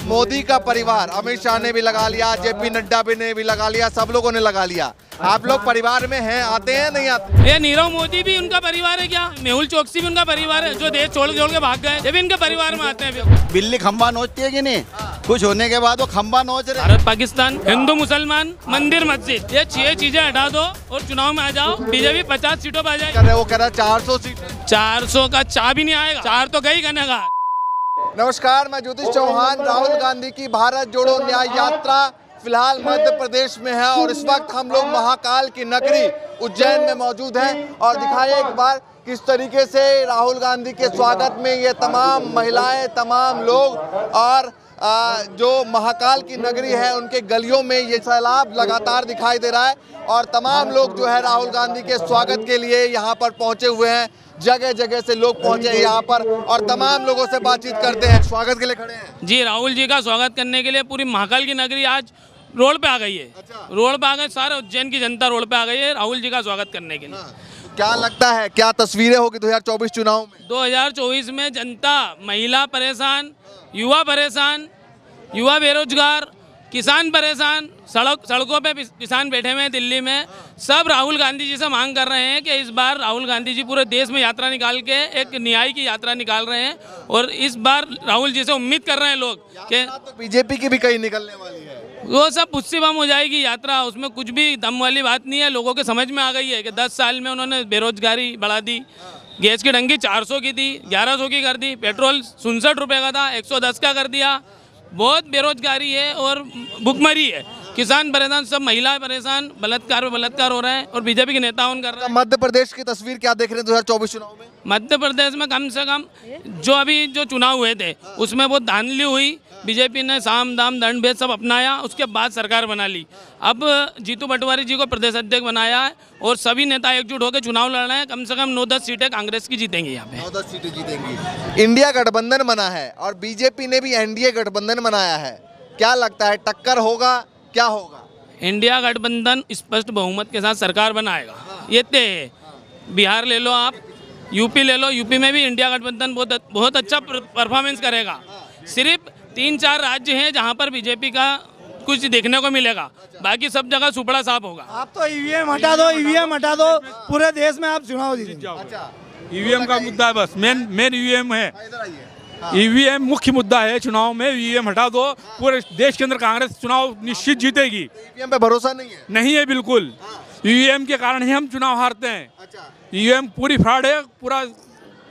मोदी का परिवार, अमित शाह ने भी लगा लिया, जेपी नड्डा ने भी लगा लिया, सब लोगों ने लगा लिया। आप लोग परिवार में हैं, आते हैं नहीं आते? ये नीरव मोदी भी उनका परिवार है क्या? मेहुल चोकसी भी उनका परिवार है, जो देश छोड़ के भाग गए, ये भी इनके परिवार में आते हैं। बिल्ली खंबा नोचती है कि नहीं? कुछ होने के बाद वो खंबा नोच रहे। भारत पाकिस्तान, हिंदू मुसलमान, मंदिर मस्जिद, ये 6 चीजें हटा दो और चुनाव में आ जाओ। बीजेपी 50 सीटों पर आ जाए। वो कह रहा है 400 सीट। 400 का चाह भी नहीं आएगा, 4 तो गई कहने का। नमस्कार, मैं ज्योतिष चौहान। राहुल गांधी की भारत जोड़ो न्याय यात्रा फिलहाल मध्य प्रदेश में है और इस वक्त हम लोग महाकाल की नगरी उज्जैन में मौजूद हैं और दिखाइए एक बार किस तरीके से राहुल गांधी के स्वागत में ये तमाम महिलाएं, तमाम लोग और जो महाकाल की नगरी है उनके गलियों में ये सैलाब लगातार दिखाई दे रहा है और तमाम लोग जो है राहुल गांधी के स्वागत के लिए यहाँ पर पहुंचे हुए हैं। जगह जगह से लोग पहुंचे हैं यहाँ पर और तमाम लोगों से बातचीत करते हैं। स्वागत के लिए खड़े हैं जी। राहुल जी का स्वागत करने के लिए पूरी महाकाल की नगरी आज रोड पे आ गई है। अच्छा। रोड पे आ गए, सारे उज्जैन की जनता रोड पे आ गई है राहुल जी का स्वागत करने के लिए। क्या लगता है, क्या तस्वीरें होगी 2024 चुनाव में? 2024 में जनता, महिला परेशान, युवा परेशान, युवा बेरोजगार, किसान परेशान, सड़कों पे किसान बैठे हुए हैं दिल्ली में। सब राहुल गांधी जी से मांग कर रहे हैं कि इस बार राहुल गांधी जी पूरे देश में यात्रा निकाल के एक न्याय की यात्रा निकाल रहे हैं और इस बार राहुल जी से उम्मीद कर रहे हैं लोग कि तो बीजेपी की भी कहीं निकलने वाली है। वो सब उससे बम हो जाएगी यात्रा, उसमें कुछ भी दम वाली बात नहीं है। लोगों के समझ में आ गई है कि 10 साल में उन्होंने बेरोजगारी बढ़ा दी। गैस की टंकी 400 की थी, 1100 की कर दी। पेट्रोल 67 रुपये का था, 110 का कर दिया। बहुत बेरोजगारी है और भुखमरी है। किसान परेशान, सब महिलाएं परेशान, बलात्कार पे बलात्कार हो रहे हैं और बीजेपी के नेता उन कर रहे हैं। मध्य प्रदेश की तस्वीर क्या देख रहे हैं 2024 चुनाव में? मध्य प्रदेश में कम से कम जो चुनाव हुए थे उसमें बहुत धांधली हुई। बीजेपी ने साम दाम दंड भेद सब अपनाया, उसके बाद सरकार बना ली। अब जीतू पटवारी जी को प्रदेश अध्यक्ष बनाया है और सभी नेता एकजुट होकर चुनाव लड़ रहे हैं। कम से कम 9-10 सीटें कांग्रेस की जीतेंगी। यहाँ पे 9-10 सीटें जीतेंगी। इंडिया गठबंधन बना है और बीजेपी ने भी एनडीए गठबंधन बनाया है। क्या लगता है, टक्कर होगा, क्या होगा? इंडिया गठबंधन स्पष्ट बहुमत के साथ सरकार बनाएगा, ये तय है। बिहार ले लो आप, यूपी ले लो, यूपी में भी इंडिया गठबंधन बहुत अच्छा परफॉर्मेंस करेगा। सिर्फ 3-4 राज्य हैं जहां पर बीजेपी का कुछ देखने को मिलेगा, बाकी सब जगह सुपड़ा साफ होगा। आप तो ईवीएम हटा दो, ईवीएम हटा दो, पूरे देश में आप चुनाव जीत जाओ। ईवीएम का मुद्दा है, बस मेन ईवीएम है। ईवीएम मुख्य मुद्दा है चुनाव में। ईवीएम हटा दो, पूरे देश के अंदर कांग्रेस चुनाव निश्चित जीतेगी। ईवीएम पे भरोसा नहीं है? नहीं है बिल्कुल। ईवीएम के कारण ही हम चुनाव हारते हैं। ईवीएम पूरी फ्रॉड है, पूरा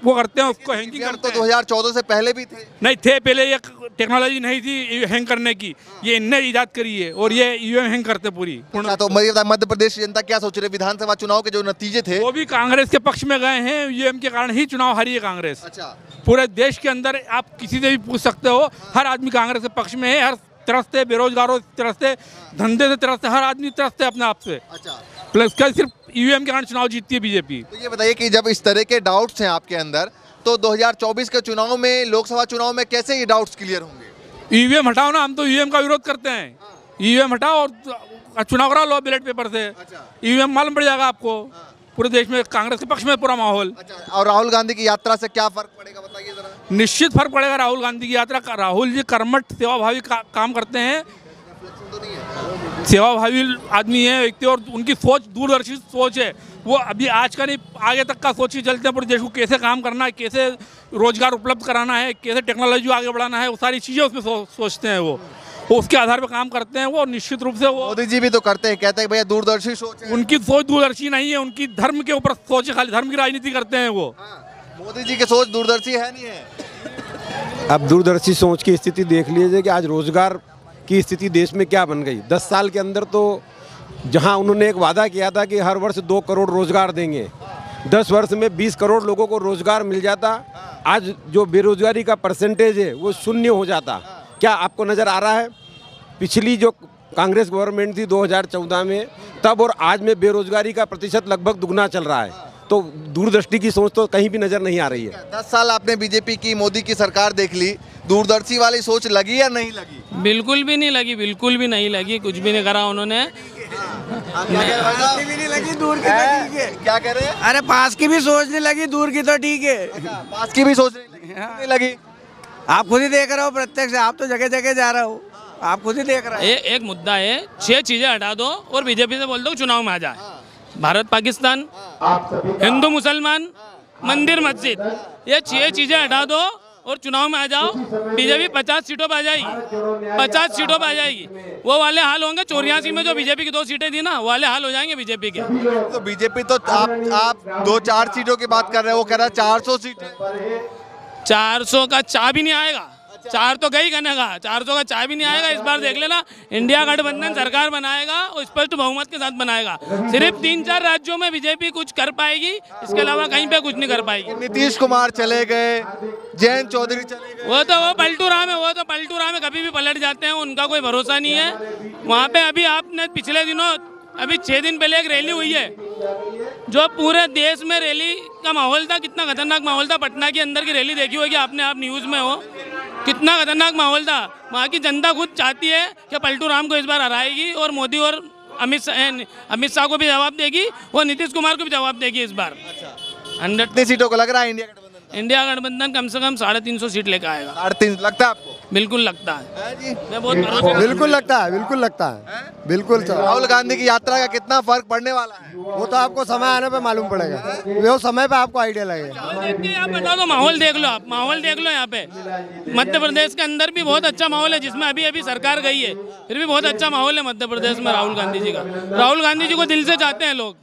वो करते हैं, उसको हैंगिंग करते हैं। 2014 से पहले भी थे? नहीं थे, पहले ये टेक्नोलॉजी नहीं थी हैंग करने की, ये इनने इजाद करी है और ये ईवीएम हैंग करते पूरी। तो मध्य प्रदेश की जनता क्या सोच रही है? विधानसभा चुनाव के जो नतीजे थे वो भी कांग्रेस के पक्ष में गए हैं। ईवीएम के कारण ही चुनाव हारी है कांग्रेस। अच्छा। पूरे देश के अंदर आप किसी से भी पूछ सकते हो, हर आदमी कांग्रेस के पक्ष में है। हर तरसते, बेरोजगारों तरसते, धंधे से तरसते, हर आदमी तरसते अपने आप से। अच्छा। प्लस का सिर्फ ईवीएम के कारण चुनाव जीतती है बीजेपी। तो ये बताइए कि जब इस तरह के डाउट्स हैं आपके अंदर, तो 2024 के चुनाव में, लोकसभा चुनाव में कैसे ये डाउट्स क्लियर होंगे? ईवीएम हटाओ ना, हम तो ईवीएम का विरोध करते हैं। ईवीएम हटाओ और चुनाव करा लो बैलेट पेपर से। ईवीएम मालूम पड़ जाएगा आपको। पूरे देश में कांग्रेस के पक्ष में पूरा माहौल। और राहुल गांधी की यात्रा से क्या फर्क पड़ेगा, बताइए जरा। निश्चित फर्क पड़ेगा राहुल गांधी की यात्रा का। राहुल जी कर्मठ सेवाभावी काम करते हैं, सेवाभावी आदमी है व्यक्ति और उनकी सोच दूरदर्शी सोच है। वो अभी आज का नहीं, आगे तक का सोच ही चलते हैं। पूरे देश को कैसे काम करना है, कैसे रोजगार उपलब्ध कराना है, कैसे टेक्नोलॉजी आगे बढ़ाना है, वो सारी चीज़ें उसमें सोचते हैं। वो उसके आधार पर काम करते हैं। वो निश्चित रूप से वो मोदी जी भी तो करते हैं, कहते हैं भैया दूरदर्शी सोच है। उनकी सोच दूरदर्शी नहीं है, उनकी धर्म के ऊपर सोच है, खाली धर्म की राजनीति करते हैं वो। मोदी जी की सोच दूरदर्शी है नहीं है? अब दूरदर्शी सोच की स्थिति देख लीजिए कि आज रोजगार की स्थिति देश में क्या बन गई। 10 साल के अंदर तो जहां उन्होंने एक वादा किया था कि हर वर्ष 2 करोड़ रोजगार देंगे, 10 वर्ष में 20 करोड़ लोगों को रोजगार मिल जाता। आज जो बेरोजगारी का परसेंटेज है वो 0 हो जाता। क्या आपको नज़र आ रहा है? पिछली जो कांग्रेस गवर्नमेंट थी 2014 में, तब और आज में बेरोजगारी का प्रतिशत लगभग दुगना चल रहा है। तो दूरदृष्टि की सोच तो कहीं भी नज़र नहीं आ रही है। 10 साल आपने बीजेपी की, मोदी की सरकार देख ली, दूरदर्शी वाली सोच लगी या नहीं लगी? बिल्कुल भी नहीं लगी, बिल्कुल भी नहीं लगी। कुछ भी नहीं करा उन्होंने। पास की भी नहीं लगी, दूर की तो ठीक है। क्या कह रहे हैं? अरे पास की भी सोच नहीं लगी, दूर की तो ठीक है। पास की भी सोच नहीं लगी। आप खुद ही देख रहे हो प्रत्यक्ष, आप तो जगह जगह जा रहे हो, आप खुद ही देख रहे हो। एक मुद्दा है, 6 चीजें हटा दो और बीजेपी से बोल दो चुनाव में आ जाए। भारत पाकिस्तान, हिंदू मुसलमान, मंदिर मस्जिद, ये 6 चीजें हटा दो और चुनाव में आ जाओ, बीजेपी 50 सीटों पर आ जाएगी, 50 सीटों पर आ जाएगी। वो वाले हाल होंगे 84 में जो बीजेपी की 2 सीटें थी ना, वो वाले हाल हो जाएंगे बीजेपी के। तो बीजेपी तो आप 2-4 सीटों की बात कर रहे हैं, वो कह रहा है 400 सीटें। 400 का चाह भी नहीं आएगा, 4 तो गई कहने का, 400 का चाह भी नहीं आएगा। इस बार देख लेना, इंडिया गठबंधन सरकार बनाएगा और स्पष्ट बहुमत के साथ बनाएगा। सिर्फ 3-4 राज्यों में बीजेपी कुछ कर पाएगी, इसके अलावा कहीं पे कुछ नहीं कर पाएगी। नीतीश कुमार चले गए, जयंत चौधरी चले गए, वो पलटू राम है, वो तो पलटू राम है, कभी भी पलट जाते हैं, उनका कोई भरोसा नहीं है। वहाँ पे अभी आपने पिछले दिनों, अभी 6 दिन पहले एक रैली हुई है, जो पूरे देश में रैली का माहौल था, कितना खतरनाक माहौल था। पटना के अंदर की रैली देखी होगी आपने, आप न्यूज़ में हो, कितना खतरनाक माहौल था। वहाँ की जनता खुद चाहती है कि पलटू राम को इस बार हराएगी और मोदी और अमित शाह को भी जवाब देगी, और नीतीश कुमार को भी जवाब देगी इस बार। 100 सीटों को लग रहा है इंडिया गठबंधन कम से कम 350 सीट लेकर आएगा। 350 लगता है आपको? बिल्कुल लगता है जी, मैं बहुत भरोसे। बिल्कुल लगता है, बिल्कुल लगता है, बिल्कुल। राहुल गांधी की यात्रा का कितना फर्क पड़ने वाला है? वो तो आपको समय आने पे मालूम पड़ेगा, वो समय पे आपको आइडिया लगेगा। आप बता दो, माहौल देख लो, आप माहौल देख लो। यहाँ पे मध्य प्रदेश के अंदर भी बहुत अच्छा माहौल है, जिसमें अभी अभी सरकार गई है, फिर भी बहुत अच्छा माहौल है मध्य प्रदेश में राहुल गांधी जी का। राहुल गांधी जी को दिल से चाहते हैं लोग,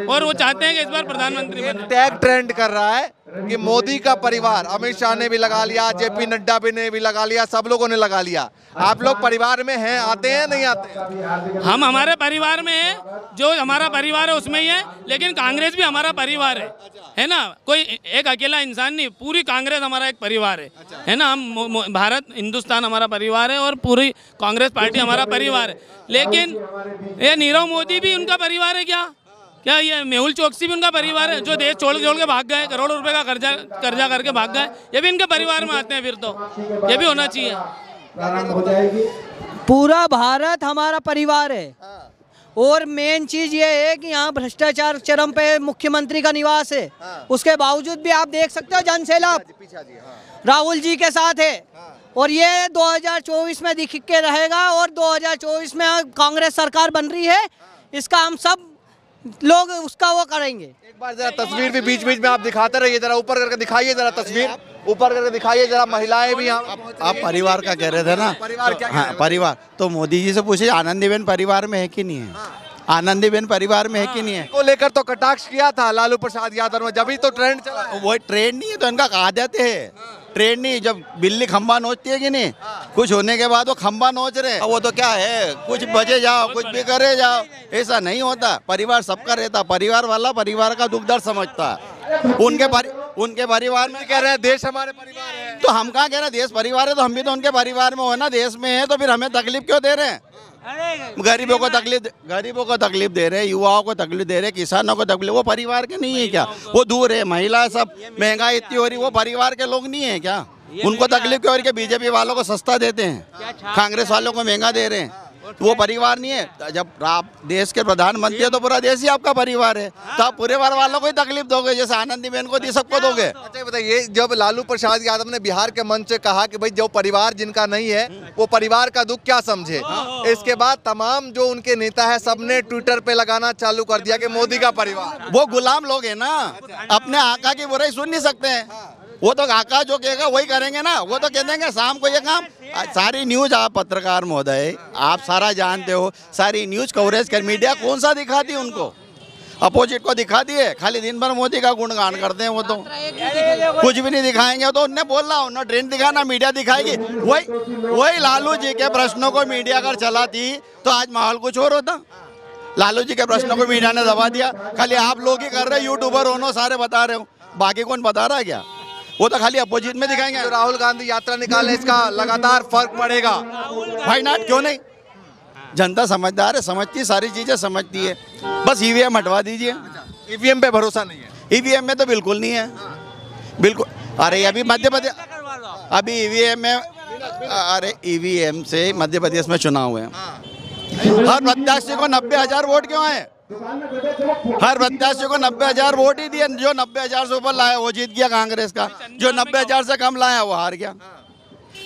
और वो चाहते हैं कि इस बार प्रधानमंत्री बने। टैग ट्रेंड कर रहा है कि मोदी का परिवार, अमित शाह ने भी लगा लिया, जेपी नड्डा भी ने भी लगा लिया, सब लोगों ने लगा लिया। आप लोग परिवार में हैं, आते हैं नहीं आते? हम हमारे परिवार में हैं, जो हमारा परिवार है उसमें ही है, लेकिन कांग्रेस भी हमारा परिवार है ना। कोई एक अकेला इंसान नहीं, पूरी कांग्रेस हमारा एक परिवार है ना। हम भारत हिंदुस्तान हमारा परिवार है और पूरी कांग्रेस पार्टी हमारा परिवार है। लेकिन ये नीरव मोदी भी उनका परिवार है क्या ये मेहुल चोकसी भी उनका परिवार है, जो देश छोड़ के भाग गए, करोड़ों रुपए का कर्जा करके भाग गए, ये भी इनके परिवार में आते हैं। फिर तो ये भी होना चाहिए। पूरा भारत हमारा परिवार है, और मेन चीज ये है कि यहाँ भ्रष्टाचार चरम पे, मुख्यमंत्री का निवास है, उसके बावजूद भी आप देख सकते हो जनसैलाब राहुल जी के साथ है, और ये 2024 में दिख के रहेगा, और 2024 में कांग्रेस सरकार बन रही है, इसका हम सब लोग उसका वो करेंगे। एक बार जरा तस्वीर भी बीच बीच में आप दिखाते रहिए, जरा ऊपर करके दिखाइए, जरा तस्वीर ऊपर करके दिखाइए, जरा महिलाएं भी यहाँ। आप परिवार का कह रहे थे ना? परिवार क्या? हाँ, परिवार तो मोदी जी से पूछिए, आनंदीबेन परिवार में है कि नहीं है? आनंदीबेन परिवार में है कि नहीं है? को लेकर तो कटाक्ष किया था लालू प्रसाद यादव में, जब ही तो ट्रेंड चला। वो ट्रेंड नहीं है तो इनका आदत है, ट्रेंड नहीं। जब बिल्ली खंबा नोचती है कि नहीं, कुछ होने के बाद वो खंबा नोच रहे, वो तो क्या है, कुछ बजे जाओ, कुछ भी करे जाओ, ऐसा नहीं होता। परिवार सबका रहता, परिवार वाला परिवार का दुख दर्द समझता है। उनके परिवार में कह रहे हैं देश हमारे परिवार है, तो हम कहाँ कह रहे हैं देश परिवार है, तो हम भी तो उनके परिवार में हो ना, देश में है, तो फिर हमें तकलीफ क्यों दे रहे हैं? गरीबों को तकलीफ दे रहे हैं, युवाओं को तकलीफ दे रहे हैं, किसानों को तकलीफ। वो परिवार के नहीं है क्या? वो दूर है, महिला सब, महंगाई इतनी हो रही, वो परिवार के लोग नहीं है क्या? उनको तकलीफ क्यों हो रही है? बीजेपी वालों को सस्ता देते हैं, कांग्रेस वालों को महंगा दे रहे हैं, तो वो परिवार नहीं है। जब आप देश के प्रधानमंत्री है तो पूरा देश ही आपका परिवार है, तो आप पूरे परिवार वालों को ही तकलीफ दोगे, जैसे आनंदीबेन को दी सबको दोगे। अच्छा बताइए, जब लालू प्रसाद यादव ने बिहार के मंच से कहा कि भाई जो परिवार जिनका नहीं है वो परिवार का दुख क्या समझे, इसके बाद तमाम जो उनके नेता है सबने ट्विटर पे लगाना चालू कर दिया कि मोदी का परिवार। वो गुलाम लोग हैं ना, अपने आका की बुराई सुन नहीं सकते हैं। वो तो आका जो कहेगा वही करेंगे ना। वो तो कह देंगे शाम को ये काम। सारी न्यूज, आप पत्रकार महोदय, आप सारा जानते हो, सारी न्यूज कवरेज कर मीडिया कौन सा दिखाती है उनको? अपोजिट को दिखा दिए, खाली दिन भर मोदी का गुणगान करते हैं। वो तो कुछ भी नहीं दिखाएंगे, तो उन्हें बोलना, उन्हें ट्रेंड दिखाना, मीडिया दिखाएगी। वही लालू जी के प्रश्नों को मीडिया अगर चलाती तो आज माहौल कुछ और होता। लालू जी के प्रश्नों को मीडिया ने दबा दिया, खाली आप लोग ही कर रहे, यूट्यूबर होनो सारे बता रहे हो, बाकी कौन बता रहा है क्या? वो तो खाली अपोजिट में दिखाएंगे। तो राहुल गांधी यात्रा निकाले, इसका लगातार फर्क पड़ेगा। भाई नाट क्यों नहीं? जनता समझदार है, समझती, सारी चीजें समझती है। बस ईवीएम हटवा दीजिए। ईवीएम पे भरोसा नहीं है? ईवीएम में तो बिल्कुल नहीं है, बिल्कुल। अरे अभी मध्य प्रदेश, अभी ईवीएम में, अरे ईवीएम से मध्य प्रदेश में चुनाव हुए, हर प्रत्याशी को 90,000 वोट क्यों आए? हर प्रत्याशी को 90,000 वोट ही दिए। जो 90,000 से ऊपर लाया वो जीत गया कांग्रेस का, जो 90,000 से कम लाया वो हार गया।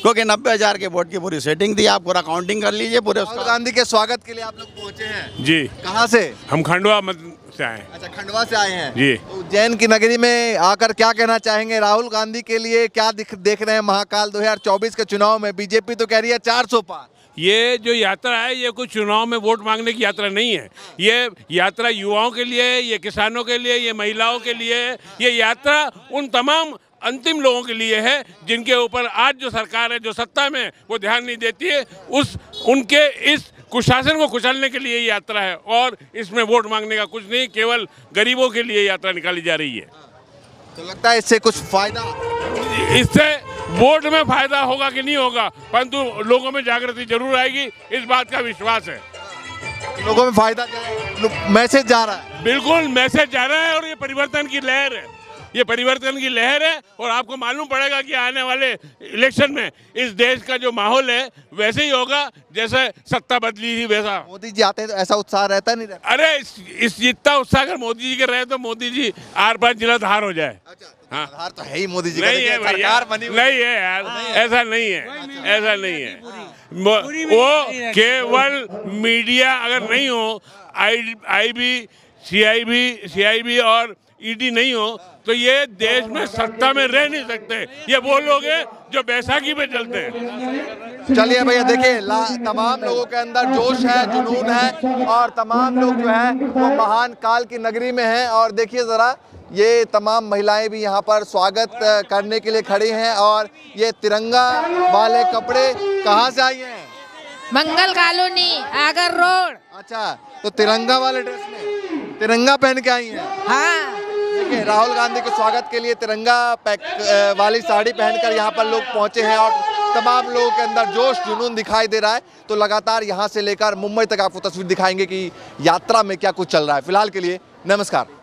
क्योंकि 90,000 के वोट की पूरी सेटिंग थी। आप पूरा काउंटिंग कर लीजिए पूरे राहुल गांधी के स्वागत के लिए आप लोग पहुंचे हैं जी। कहाँ से? हम खंडवा से आए। अच्छा, खंडवा से आए हैं जी। तो उज्जैन की नगरी में आकर क्या कहना चाहेंगे राहुल गांधी के लिए? क्या देख रहे हैं महाकाल 2024 के चुनाव में? बीजेपी तो कह रही है 400 पार। ये जो यात्रा है ये कुछ चुनाव में वोट मांगने की यात्रा नहीं है। ये यात्रा युवाओं के लिए, ये किसानों के लिए, ये महिलाओं के लिए, ये यात्रा उन तमाम अंतिम लोगों के लिए है जिनके ऊपर आज जो सरकार है, जो सत्ता में, वो ध्यान नहीं देती है। उनके इस कुशासन को कुचलने के लिए यात्रा है और इसमें वोट मांगने का कुछ नहीं, केवल गरीबों के लिए यात्रा निकाली जा रही है। तो लगता है इससे कुछ फायदा? इससे वोट में फायदा होगा कि नहीं होगा, परंतु लोगों में जागृति जरूर आएगी, इस बात का विश्वास है। लोगों में फायदा, मैसेज जा रहा है। बिल्कुल मैसेज जा रहा है और ये परिवर्तन की लहर है, ये परिवर्तन की लहर है। और आपको मालूम पड़ेगा कि आने वाले इलेक्शन में इस देश का जो माहौल है वैसे ही होगा जैसे सत्ता बदली थी वैसा। मोदी जी आते हैं तो ऐसा उत्साह रहता नहीं रहता? अरे इस जितना उत्साह अगर मोदी जी के रहे तो मोदी जी आर पार जिला धार हो जाए। हाँ, धार तो है ही मोदी जी नहीं है भैया, नहीं है यार, ऐसा नहीं है, ऐसा नहीं है। वो केवल मीडिया अगर नहीं हो, IB, CIB और ED नहीं हो तो ये देश में सत्ता में रह नहीं सकते। ये वो लोग हैं जो बैसाखी में चलते हैं। चलिए भैया, देखिए तमाम लोगों के अंदर जोश है, जुनून है और तमाम लोग जो है वो महान काल की नगरी में हैं। और देखिए ज़रा, ये तमाम महिलाएं भी यहाँ पर स्वागत करने के लिए खड़ी हैं। और ये तिरंगा वाले कपड़े कहाँ से आई हैं? मंगल कॉलोनी, आगर रोड। अच्छा, तो तिरंगा वाले ड्रेस में तिरंगा पहन के आई हैं? हाँ। देखिए, राहुल गांधी के स्वागत के लिए तिरंगा वाली साड़ी पहनकर यहाँ पर लोग पहुँचे हैं और तमाम लोगों के अंदर जोश जुनून दिखाई दे रहा है। तो लगातार यहाँ से लेकर मुंबई तक आपको तस्वीर दिखाएंगे कि यात्रा में क्या कुछ चल रहा है। फिलहाल के लिए नमस्कार।